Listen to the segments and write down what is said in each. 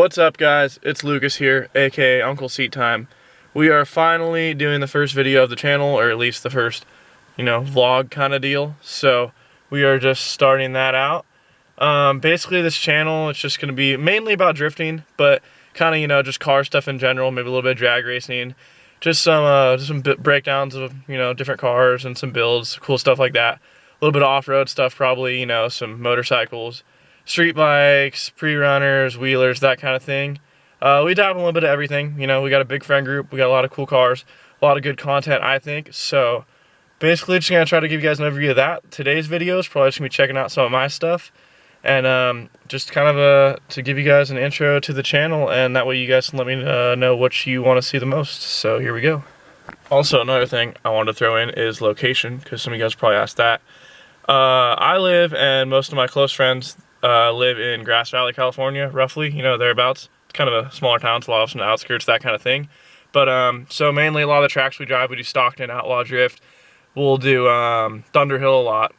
What's up, guys? It's Lucas here, aka Uncleseattime. We are finally doing the first video of the channel, or at least the first, vlog kind of deal. So we are just starting that out. Basically this channel, it's just going to be mainly about drifting, but kind of, just car stuff in general, maybe a little bit of drag racing, just some breakdowns of, different cars and some builds, cool stuff like that. A little bit of off-road stuff probably, some motorcycles, street bikes, pre-runners, wheelers, that kind of thing. We dive in a little bit of everything. We got a big friend group, we got a lot of cool cars, a lot of good content, I think. So basically just gonna try to give you guys an overview of that. Today's video is probably just gonna be checking out some of my stuff, and just kind of to give you guys an intro to the channel, and that way you guys can let me know what you want to see the most. So here we go. Also, another thing I wanted to throw in is location, because some of you guys probably asked that. I live, and most of my close friends live in Grass Valley, California, roughly, thereabouts. It's kind of a smaller town, it's a lot of some outskirts, that kind of thing. But so mainly a lot of the tracks we drive, we do Stockton, Outlaw Drift. We'll do Thunderhill a lot,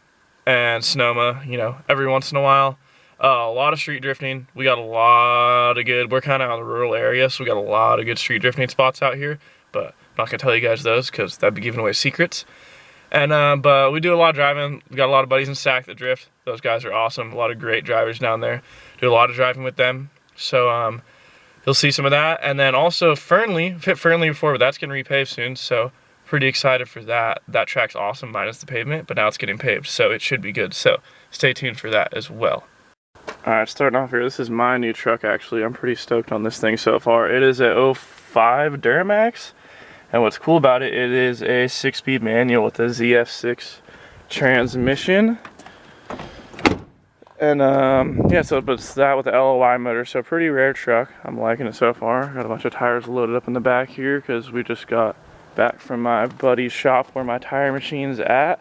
and Sonoma, every once in a while. A lot of street drifting. We got a lot of good, we're kind of on the rural area, so we got a lot of good street drifting spots out here, but I'm not gonna tell you guys those because that'd be giving away secrets. And but we do a lot of driving. We got a lot of buddies in Sac that drift. Those guys are awesome. A lot of great drivers down there. Do a lot of driving with them. So you'll see some of that. And then also Fernley, we've hit Fernley before, but that's getting repaved soon. So pretty excited for that. That track's awesome minus the pavement, but now it's getting paved, so it should be good. So stay tuned for that as well. All right, starting off here, this is my new truck actually. I'm pretty stoked on this thing so far. It is a 05 Duramax. And what's cool about it, it is a 6-speed manual with a ZF6 transmission. And yeah, so but it's that with the LOI motor, so pretty rare truck. I'm liking it so far. Got a bunch of tires loaded up in the back here because we just got back from my buddy's shop where my tire machine's at.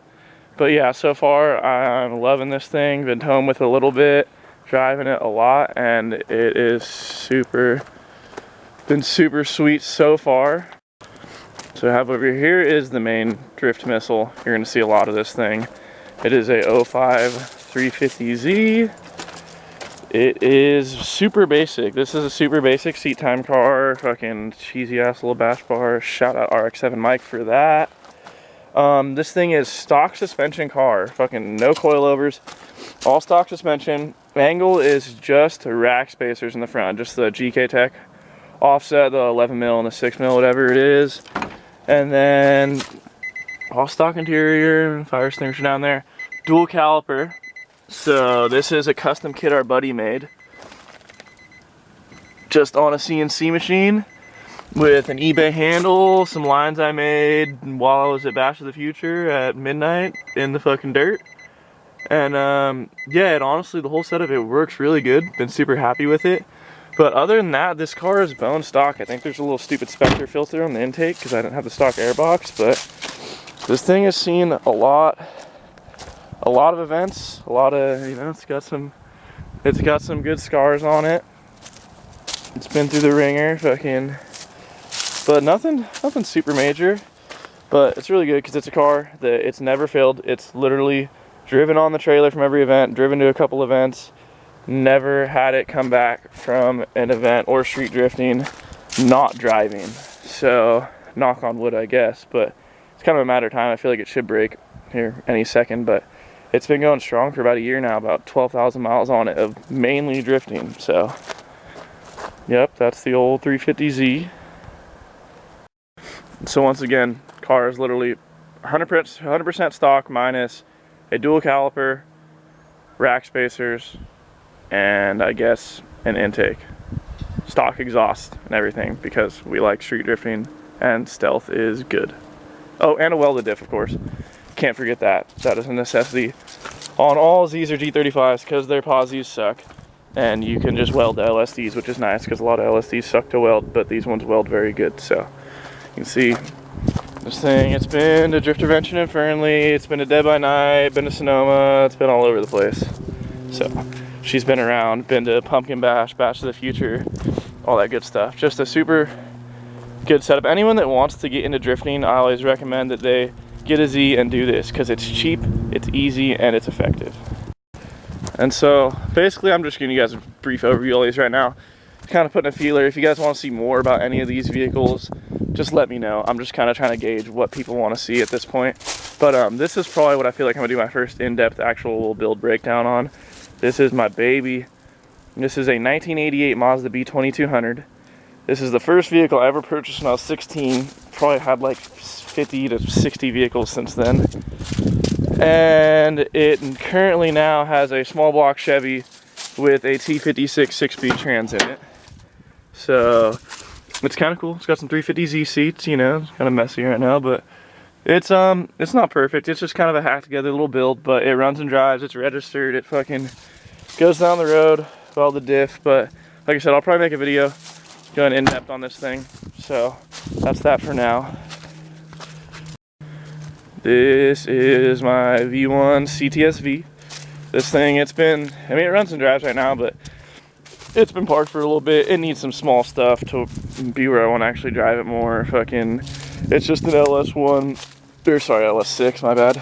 But yeah, so far I'm loving this thing. Been home with it a little bit, driving it a lot, and it is been super sweet so far. So I have over here is the main drift missile. You're going to see a lot of this thing. It is a 05 350Z. It is super basic. This is a super basic seat time car. Fucking cheesy ass little bash bar. Shout out RX-7 Mike for that. This thing is stock suspension car. Fucking no coilovers. All stock suspension. Angle is just rack spacers in the front. Just the GK Tech offset, the 11 mil and the 6 mil, whatever it is. And then all stock interior, fire extinguisher down there. Dual caliper. So this is a custom kit our buddy made. Just on a CNC machine with an eBay handle, some lines I made while I was at Bash of the Future at midnight in the fucking dirt. And yeah, honestly, the whole setup, it works really good. Been super happy with it. But other than that, this car is bone stock. I think there's a little stupid Spectre filter on the intake because I didn't have the stock airbox, but this thing has seen a lot of events, a lot of, it's got some good scars on it. It's been through the ringer, fucking, but nothing super major. But it's really good because it's a car that it's never failed. It's literally driven on the trailer from every event, driven to a couple events. Never had it come back from an event or street drifting not driving. So knock on wood, I guess, but it's kind of a matter of time. I feel like it should break here any second, but it's been going strong for about a year now, about 12,000 miles on it of mainly drifting. So yep, that's the old 350Z. So once again, car is literally 100% stock minus a dual caliper, rack spacers, and I guess an intake, stock exhaust and everything, because we like street drifting and stealth is good. Oh, and a welded diff, of course. Can't forget that. That is a necessity on all Zs or G35s because their posies suck, and you can just weld the LSDs, which is nice because a lot of LSDs suck to weld, but these ones weld very good. So you can see this thing. It's been to Driftervention in Fernley. It's been to Dead by Night. Been to Sonoma. It's been all over the place. So she's been around, been to Pumpkin Bash, Bash of the Future, all that good stuff. Just a super good setup. Anyone that wants to get into drifting, I always recommend that they get a Z and do this because it's cheap, it's easy, and it's effective. And so basically I'm just giving you guys a brief overview of all these right now. kind of putting a feeler. If you guys want to see more about any of these vehicles, just let me know. I'm just kind of trying to gauge what people want to see at this point. But this is probably what I feel like I'm gonna do my first in-depth actual build breakdown on. This is my baby. This is a 1988 Mazda B2200. This is the first vehicle I ever purchased when I was 16. Probably had like 50 to 60 vehicles since then. And it currently now has a small block Chevy with a T56 6-speed trans in it. So it's kind of cool. It's got some 350Z seats, you know, it's kind of messy right now, but it's not perfect. It's just kind of a hack together little build, but it runs and drives, it's registered, it fucking goes down the road with all the diff. But like I said, I'll probably make a video going in depth on this thing. So that's that for now. This is my V1 CTSV. This thing, it runs and drives right now, but it's been parked for a little bit. It needs some small stuff to be where I want to actually drive it more. It's just an LS6, my bad.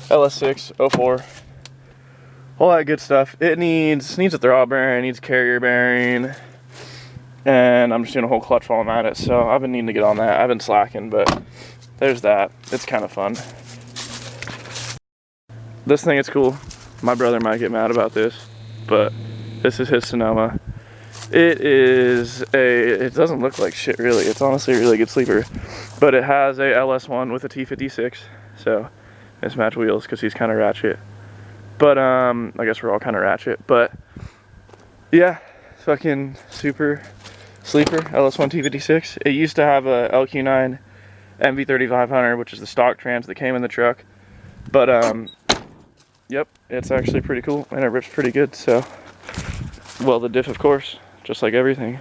LS6, 04. All that good stuff. It needs a throttle bearing, needs carrier bearing, and I'm just doing a whole clutch while I'm at it. So I've been needing to get on that. I've been slacking, but there's that. It's kind of fun. This thing is cool. My brother might get mad about this, but this is his Sonoma. It doesn't look like shit really. It's honestly a really good sleeper, but it has a LS1 with a T56, so mismatch wheels because he's kind of ratchet. But I guess we're all kind of ratchet, but yeah, fucking super sleeper LS1 T56. It used to have a LQ9 MV3500, which is the stock trans that came in the truck, but yep, it's actually pretty cool and it rips pretty good. So, well, the diff of course, just like everything.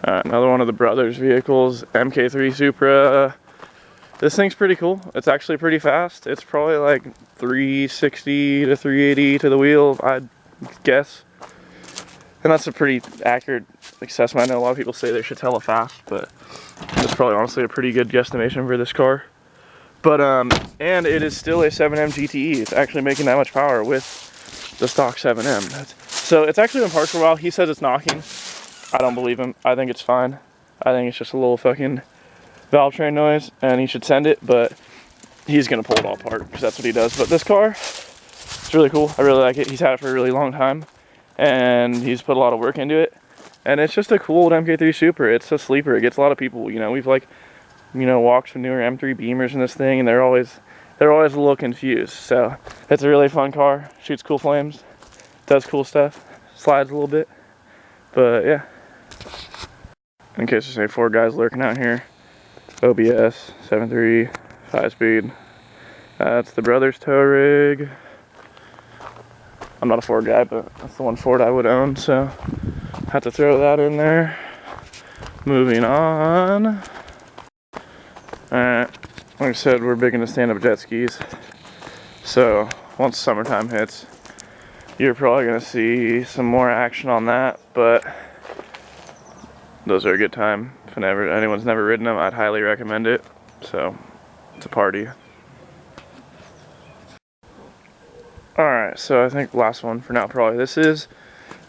Another one of the brothers' vehicles, MK3 Supra. This thing's pretty cool. It's actually pretty fast. It's probably like 360 to 380 to the wheel, I'd guess. And that's a pretty accurate assessment. I know a lot of people say they should tell it fast, but it's probably honestly a pretty good guesstimation for this car. But and it is still a 7M GTE. It's actually making that much power with the stock 7M. So it's actually been parked for a while. He says it's knocking. I don't believe him. I think it's fine. I think it's just a little fucking valve train noise, and he should send it, but he's gonna pull it all apart because that's what he does. But this car, it's really cool. I really like it. He's had it for a really long time, and he's put a lot of work into it. And it's just a cool old MK3 Supra. It's a sleeper. It gets a lot of people. You know, we've walked some newer M3 Beamers in this thing, and they're always a little confused. So it's a really fun car. Shoots cool flames, does cool stuff, slides a little bit. But yeah, in case there's any 4 guys lurking out here, OBS 7.3 5-speed. That's the brothers tow rig. I'm not a Ford guy, but that's the one Ford I would own, so have to throw that in there. Moving on. Alright, like I said, we're big into stand-up jet skis. So once summertime hits, you're probably gonna see some more action on that, but those are a good time. If anyone's never ridden them, I'd highly recommend it. So it's a party. Alright, so I think last one for now probably. This is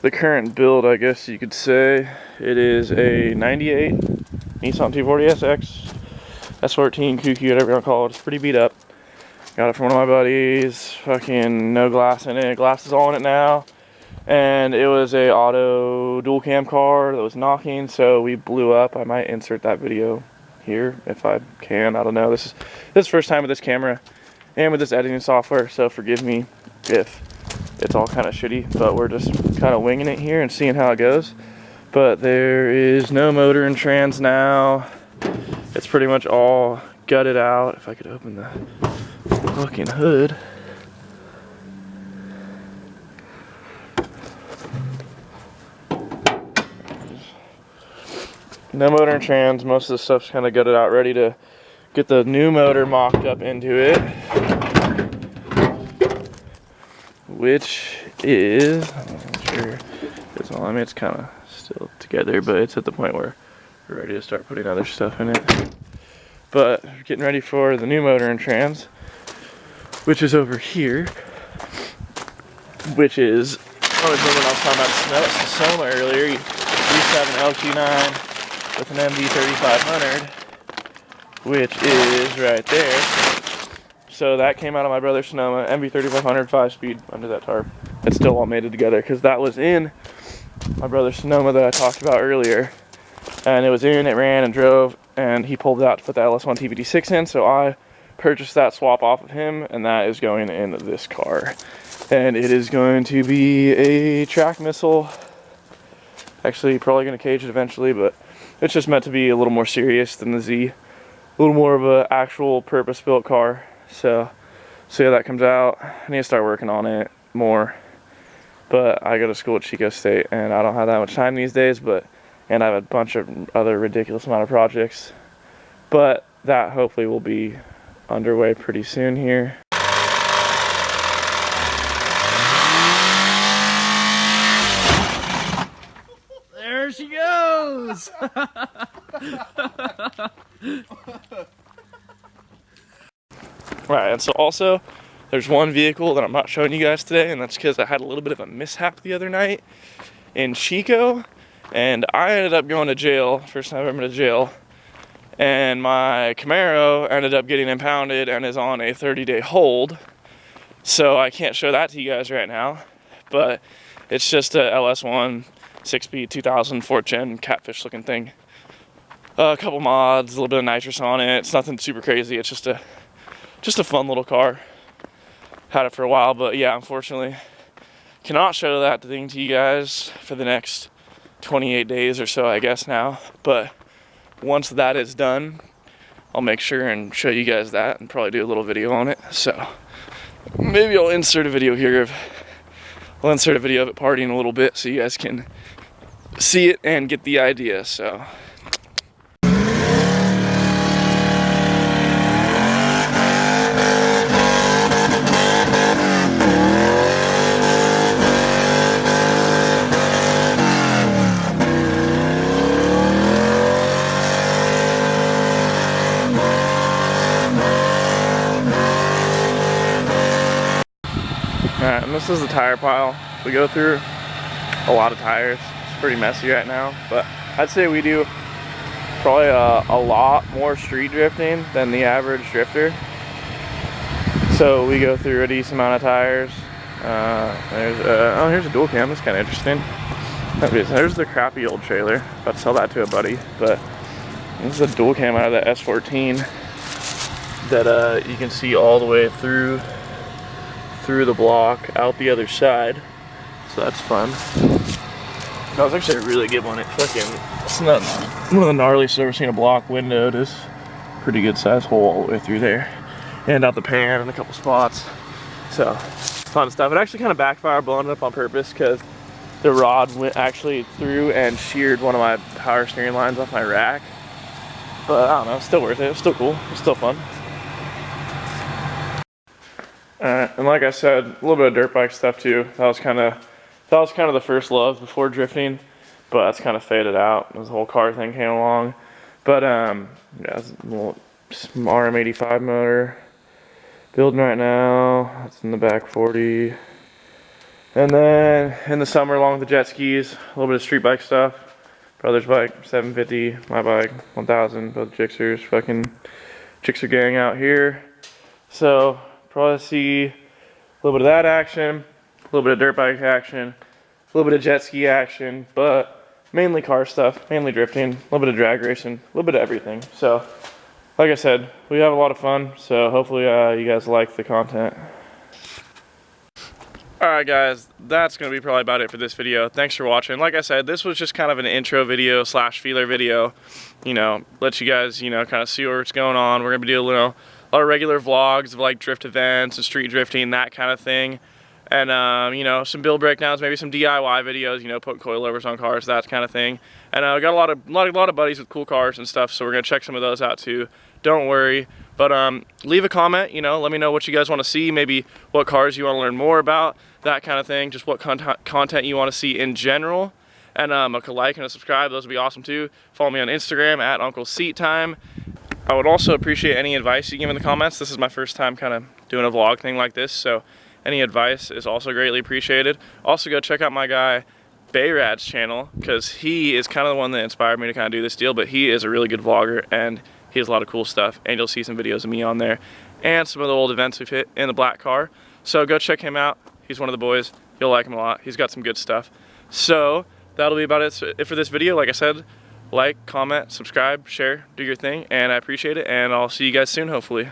the current build, I guess you could say. It is a 98 Nissan 240SX, S14, QQ, whatever you want to call it. It's pretty beat up. Got it from one of my buddies. Fucking no glass in it. Glass is all in it now. And it was a auto dual cam car that was knocking, so we blew up. I might insert that video here if I can. I don't know. This is first time with this camera and with this editing software, so forgive me if it's all kind of shitty, but we're just kind of winging it here and seeing how it goes. But there is no motor and trans now. It's pretty much all gutted out. If I could open the fucking hood. No motor and trans. Most of the stuff's kind of gutted out, ready to get the new motor mocked up into it, which is, I'm not sure it's all, I mean, it's kind of still together, but it's at the point where we're ready to start putting other stuff in it. But getting ready for the new motor and trans, which is over here, which is I remember when I was talking about Sonoma earlier, you used to have an LQ9 with an MV3500, which is right there. So that came out of my brother's Sonoma, MV3500 5-speed under that tarp. It's still all mated together because that was in my brother's Sonoma that I talked about earlier. And it was in, it ran and drove, and he pulled it out to put the LS1 TVD6 in, so I purchased that swap off of him, and that is going in this car. And it is going to be a track missile. Actually, probably going to cage it eventually, but it's just meant to be a little more serious than the Z. A little more of an actual purpose-built car. So yeah, that comes out. I need to start working on it more. But I go to school at Chico State, and I don't have that much time these days, and I have a bunch of other ridiculous amount of projects. But that hopefully will be underway pretty soon here. There she goes! Right, and so also, there's one vehicle that I'm not showing you guys today, and that's because I had a little bit of a mishap the other night in Chico, and I ended up going to jail, first time I've ever been to jail, and my Camaro ended up getting impounded and is on a 30-day hold, so I can't show that to you guys right now, but it's just a LS1 6-speed 2000 4th gen catfish looking thing. A couple mods, a little bit of nitrous on it. It's nothing super crazy, it's just a fun little car. Had it for a while, but yeah, unfortunately cannot show that thing to you guys for the next 28 days or so, I guess now. But once that is done, I'll make sure and show you guys that and probably do a little video on it. So maybe I'll insert a video here of it partying a little bit so you guys can see it and get the idea. So alright, and this is the tire pile. We go through a lot of tires. It's pretty messy right now, but I'd say we do probably a lot more street drifting than the average drifter. So we go through a decent amount of tires. Here's a dual cam. That's kind of interesting. There's the crappy old trailer. About to sell that to a buddy, but this is a dual cam out of the S14 that you can see all the way through the block out the other side, so that's fun. That was actually a really good one. It's not one of the gnarliest I've ever seen a block windowed. Is pretty good size hole all the way through there and out the pan in a couple spots, so fun stuff. It actually kind of backfired blowing it up on purpose because the rod went actually through and sheared one of my power steering lines off my rack, but I don't know, it's still worth it. It's still cool, it's still fun. And like I said, a little bit of dirt bike stuff too. That was kind of the first love before drifting, but that's kind of faded out as the whole car thing came along. But yeah, it's a little RM85 motor building right now. That's in the back 40. And then in the summer, along with the jet skis, a little bit of street bike stuff. Brother's bike 750, my bike 1000, both Jixers, fucking Jixer gang out here. So probably see a little bit of that action, a little bit of dirt bike action, a little bit of jet ski action, but mainly car stuff, mainly drifting, a little bit of drag racing, a little bit of everything. So like I said, we have a lot of fun, so hopefully you guys like the content. Alright guys, that's going to be probably about it for this video. Thanks for watching. Like I said, this was just kind of an intro video / feeler video. You know, let you guys, kind of see what's going on. We're going to be doing a lot of regular vlogs of like drift events and street drifting, that kind of thing. And, some build breakdowns, maybe some DIY videos, putting coilovers on cars, that kind of thing. And we got a lot of buddies with cool cars and stuff, so we're going to check some of those out too. Don't worry. But leave a comment, let me know what you guys want to see, maybe what cars you want to learn more about, that kind of thing, just what content you want to see in general. And a like and a subscribe, those would be awesome too. Follow me on Instagram at Uncleseattime. I would also appreciate any advice you give in the comments. This is my first time kind of doing a vlog thing like this, so Any advice is also greatly appreciated. Also go check out my guy Bayrad's channel, because he is kind of the one that inspired me to kind of do this deal, but he is a really good vlogger and he has a lot of cool stuff, and you'll see some videos of me on there and some of the old events we've hit in the black car. So go check him out. He's one of the boys. You'll like him a lot. He's got some good stuff. So that'll be about it for this video. Like I said, like, comment, subscribe, share, do your thing, and I appreciate it, and I'll see you guys soon, hopefully.